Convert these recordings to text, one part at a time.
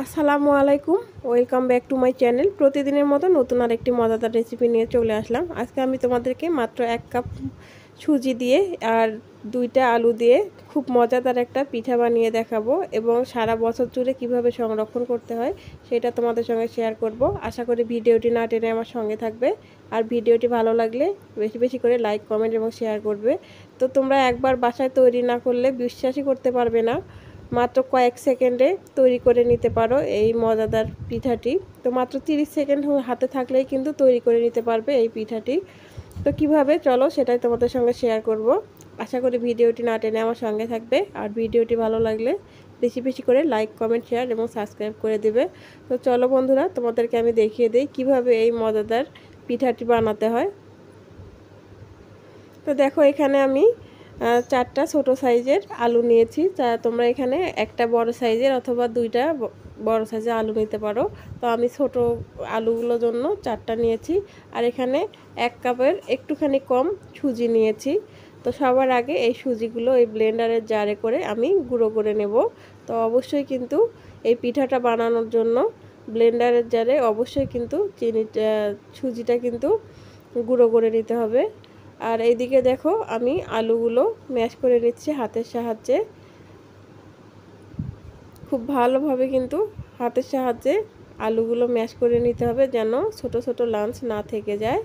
আসসালামু আলাইকুম, welcome back to my channel. প্রতিদিনের মতো নতুন আরেকটি মজাদার রেসিপি নিয়ে চলে আসলাম। আজকে আমি তোমাদেরকে মাত্র 1 কাপ সুজি দিয়ে আর 2টা আলু দিয়ে খুব মজাদার একটা পিঠা বানিয়ে দেখাবো এবং সারা বছর জুড়ে কিভাবে সংরক্ষণ করতে হয় সেটা তোমাদের সঙ্গে শেয়ার করব। আশা করি ভিডিওটি না টেনে আমার সঙ্গে থাকবে। আর ভিডিওটি ভালো লাগলে বেশি বেশি করে লাইক, কমেন্ট এবং শেয়ার করবে। তো তোমরা একবার বাসায় তৈরি না করলে বিশ্বাসই করতে পারবে না, মাত্র কয়েক সেকেন্ডে তৈরি করে নিতে পারো এই মজাদার পিঠাটি। তো মাত্র 30 সেকেন্ড হাতে থাকলেই কিন্তু তৈরি করে নিতে পারবে এই পিঠাটি। তো কিভাবে, চলো সেটাই তোমাদের সঙ্গে শেয়ার করব। আশা করি ভিডিওটি না টেনে আমার সঙ্গে থাকবে। আর ভিডিওটি ভালো লাগলে বেশি বেশি করে লাইক, কমেন্ট, শেয়ার এবং সাবস্ক্রাইব করে দেবে। তো চলো বন্ধুরা, তোমাদেরকে আমি দেখিয়ে দিই কিভাবে এই মজাদার পিঠাটি বানাতে হয়। তো দেখো, এখানে আমি 4টা ছোট সাইজের আলু নিয়েছি। তোমরা এখানে একটা বড় সাইজের অথবা 2টা বড় সাইজের আলু নিতে পারো। তো আমি ছোট আলুগুলোর জন্য 4টা নিয়েছি। আর এখানে 1 কাপের একটুখানি কম সুজি নিয়েছি। তো সবার আগে এই সুজিগুলো এই ব্লেন্ডারের জারে করে আমি গুঁড়ো করে নেব। তো অবশ্যই কিন্তু এই পিঠাটা বানানোর জন্য ব্লেন্ডারের জারে অবশ্যই কিন্তু সুজিটা কিন্তু গুঁড়ো করে নিতে হবে। আর এইদিকে দেখো, আমি আলুগুলো ম্যাশ করে নিচ্ছি হাতের সাহায্যে। খুব ভালোভাবে কিন্তু হাতের সাহায্যে আলুগুলো ম্যাশ করে নিতে হবে, যেন ছোট ছোট লাঞ্চ না থেকে যায়।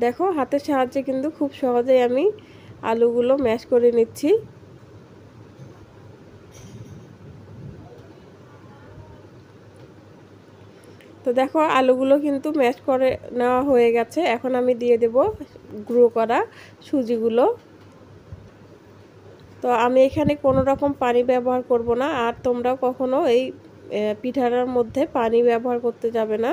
দেখো, হাতের সাহায্যে কিন্তু খুব সহজেই আমি আলুগুলো ম্যাশ করে নিচ্ছি। তো দেখো, আলুগুলো কিন্তু ম্যাশ করে নেওয়া হয়ে গেছে। এখন আমি দিয়ে দেব গুঁড়ো করা সুজিগুলো। তো আমি এখানে কোনো রকম পানি ব্যবহার করব না। আর তোমরাও কখনো এই পিঠাটার মধ্যে পানি ব্যবহার করতে যাবে না।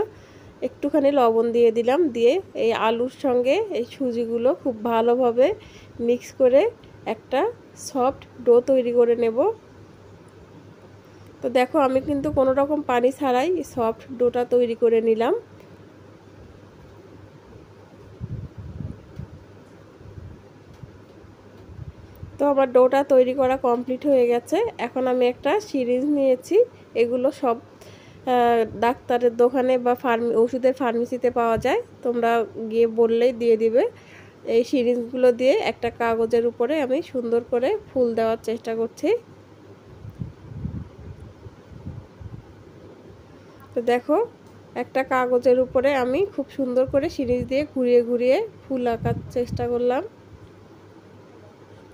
একটুখানি লবণ দিয়ে দিলাম, দিয়ে এই আলুর সঙ্গে এই সুজিগুলো খুব ভালোভাবে মিক্স করে একটা সফট ডো তৈরি করে নেব। তো দেখো, আমি কিন্তু কোনো রকম পানি ছাড়াই সফট ডোটা তৈরি করে নিলাম। তো আমার ডোটা তৈরি করা কমপ্লিট হয়ে গেছে। এখন আমি একটা সিরিজ নিয়েছি। এগুলো সব ডাক্তারের দোকানে বা ওষুধের ফার্মেসিতে পাওয়া যায়, তোমরা গিয়ে বললেই দিয়ে দিবে। এই সিরিজগুলো দিয়ে একটা কাগজের উপরে আমি সুন্দর করে ফুল দেওয়ার চেষ্টা করছি। তো দেখো, একটা কাগজের উপরে আমি খুব সুন্দর করে সিরিজ দিয়ে ঘুরিয়ে ঘুরিয়ে ফুল আঁকার চেষ্টা করলাম।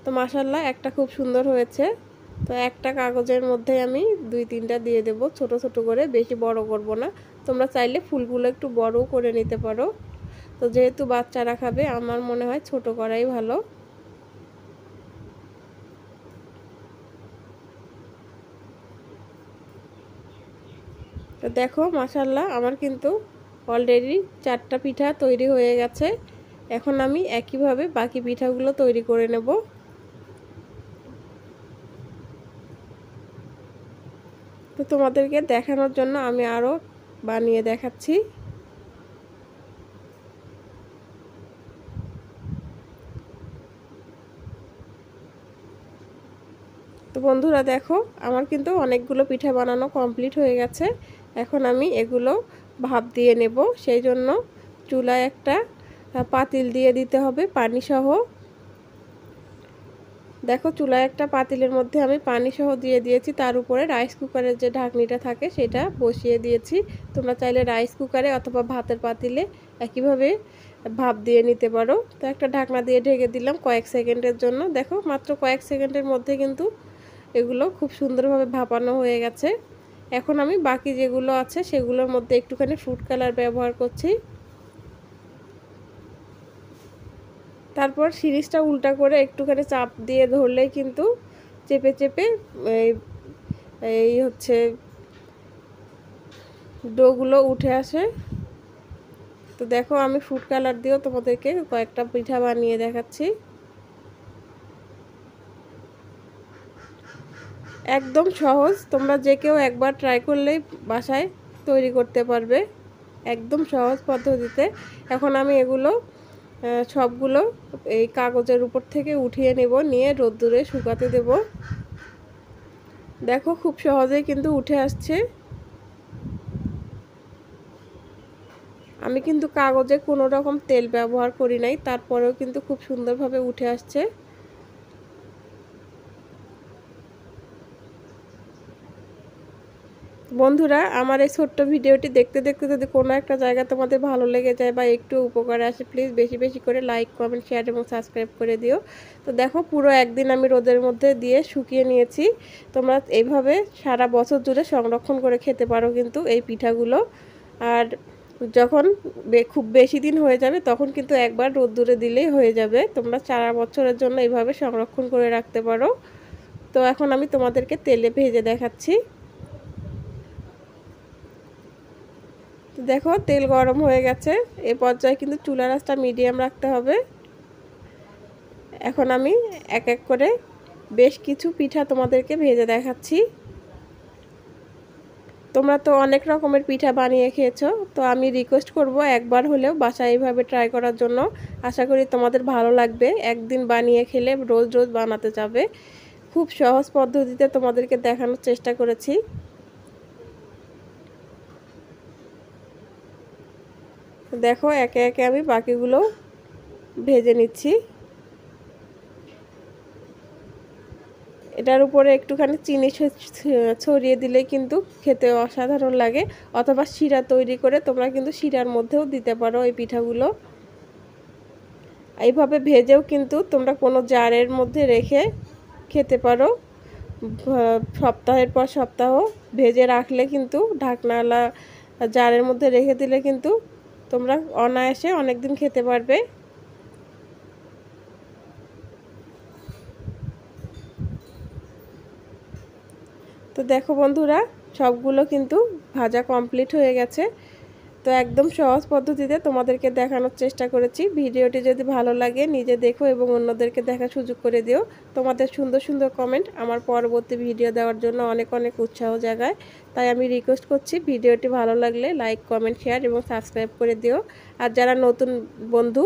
তো মাশাআল্লাহ, একটা খুব সুন্দর হয়েছে। তো একটা কাগজের মধ্যে আমি 2-3টা দিয়ে দেব ছোট ছোট করে, বেশি বড় করব না। তোমরা চাইলে ফুলগুলো একটু বড়ও করে নিতে পারো। তো যেহেতু বাচ্চারা খাবে, আমার মনে হয় ছোট করাই ভালো। তো দেখো, মাশাআল্লাহ, আমার কিন্তু অলরেডি 4টা পিঠা তৈরি হয়ে গেছে। এখন আমি একইভাবে বাকি পিঠাগুলো তৈরি করে নেব। তো তোমাদেরকে দেখানোর জন্য আমি আরও বানিয়ে দেখাচ্ছি। তো বন্ধুরা দেখো, আমার কিন্তু অনেকগুলো পিঠা বানানো কমপ্লিট হয়ে গেছে। এখন আমি এগুলো ভাপ দিয়ে নেব। সেই জন্য চুলায় একটা পাতিল দিয়ে দিতে হবে পানি সহ। দেখো, চুলায় একটা পাতিলের মধ্যে আমি পানি সহ দিয়ে দিয়েছি। তার উপরে রাইস কুকারের যে ঢাকনিটা থাকে সেটা বসিয়ে দিয়েছি। তোমরা চাইলে রাইস কুকারে অথবা ভাতের পাতিলে একইভাবে ভাপ দিয়ে নিতে পারো। তো একটা ঢাকনা দিয়ে ঢেকে দিলাম কয়েক সেকেন্ডের জন্য। দেখো, মাত্র কয়েক সেকেন্ডের মধ্যে কিন্তু এগুলো খুব সুন্দরভাবে ভাপানো হয়ে গেছে। এখন আমি বাকি যেগুলো আছে সেগুলোর মধ্যে একটুখানি ফুড কালার ব্যবহার করছি। তারপর সিরিজটা উল্টা করে একটুখানি চাপ দিয়ে ধরলেই কিন্তু চেপে চেপে এই হচ্ছে ডোগুলো উঠে আসে। তো দেখো, আমি ফুড কালার দিয়েও তোমাদেরকে কয়েকটা পিঠা বানিয়ে দেখাচ্ছি। একদম সহজ, তোমরা যে কেউ একবার ট্রাই করলেই বাসায় তৈরি করতে পারবে, একদম সহজ পদ্ধতিতে। এখন আমি এগুলো সবগুলো এই কাগজের উপর থেকে উঠিয়ে নেব, নিয়ে রোদ্দুরে শুকাতে দেব। দেখো খুব সহজেই কিন্তু উঠে আসছে। আমি কিন্তু কাগজে কোনো রকম তেল ব্যবহার করি নাই, তারপরেও কিন্তু খুব সুন্দরভাবে উঠে আসছে। বন্ধুরা, আমার এই ছোট্ট ভিডিওটি দেখতে দেখতে যদি কোনো একটা জায়গা তোমাদের ভালো লেগে যায় বা একটু উপকারে আসে, প্লিজ বেশি বেশি করে লাইক, কমেন্ট, শেয়ার এবং সাবস্ক্রাইব করে দিও। তো দেখো পুরো একদিন আমি রোদের মধ্যে দিয়ে শুকিয়ে নিয়েছি। তোমরা এইভাবে সারা বছর জুড়ে সংরক্ষণ করে খেতে পারো কিন্তু এই পিঠাগুলো। আর যখন খুব বেশি দিন হয়ে যাবে তখন কিন্তু একবার রোদ্দুরে দিলেই হয়ে যাবে। তোমরা সারা বছরের জন্য এইভাবে সংরক্ষণ করে রাখতে পারো। তো এখন আমি তোমাদেরকে তেলে ভেজে দেখাচ্ছি। দেখো তেল গরম হয়ে গেছে। এই পর্যায়ে কিন্তু চুলার আঁচটা মিডিয়াম রাখতে হবে। এখন আমি এক এক করে বেশ কিছু পিঠা তোমাদেরকে ভেজে দেখাচ্ছি। তোমরা তো অনেক রকমের পিঠা বানিয়ে খেয়েছো, তো আমি রিকোয়েস্ট করব একবার হলেও বাসায় এইভাবে ট্রাই করার জন্য। আশা করি তোমাদের ভালো লাগবে। একদিন বানিয়ে খেলে রোজ রোজ বানাতে যাবে। খুব সহজ পদ্ধতিতে তোমাদেরকে দেখানোর চেষ্টা করেছি। দেখো একে একে আমি বাকিগুলো ভেজে নিচ্ছি। এটার উপরে একটুখানি চিনি ছড়িয়ে দিলে কিন্তু খেতে অসাধারণ লাগে, অথবা শিরা তৈরি করে তোমরা কিন্তু শিরার মধ্যেও দিতে পারো এই পিঠাগুলো। এইভাবে ভেজেও কিন্তু তোমরা কোনো জারের মধ্যে রেখে খেতে পারো। সপ্তাহের পর সপ্তাহ ভেজে রাখলে কিন্তু ঢাকনাওয়ালা জারের মধ্যে রেখে দিলে কিন্তু তোমরা অনায়াসে অনেক দিন খেতে পারবে। তো দেখো বন্ধুরা, সবগুলো কিন্তু ভাজা কমপ্লিট হয়ে গেছে। তো একদম সহজ পদ্ধতিতে তোমাদেরকে দেখানোর চেষ্টা করেছি। ভিডিওটি যদি ভালো লাগে নিজে দেখো এবং অন্যদেরকে দেখার সুযোগ করে দিও। তোমাদের সুন্দর সুন্দর কমেন্ট আমার পরবর্তী ভিডিও দেওয়ার জন্য অনেক অনেক উৎসাহ জাগায়। তাই আমি রিকোয়েস্ট করছি ভিডিওটি ভালো লাগলে লাইক, কমেন্ট, শেয়ার এবং সাবস্ক্রাইব করে দিও। আর যারা নতুন বন্ধু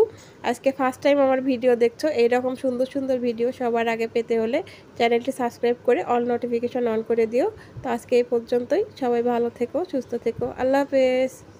আজকে ফার্স্ট টাইম আমার ভিডিও দেখছো, এইরকম সুন্দর সুন্দর ভিডিও সবার আগে পেতে হলে চ্যানেলটি সাবস্ক্রাইব করে অল নোটিফিকেশন অন করে দিও। তো আজকে এই পর্যন্তই। সবাই ভালো থেকো, সুস্থ থেকো। আল্লাহ হাফেজ।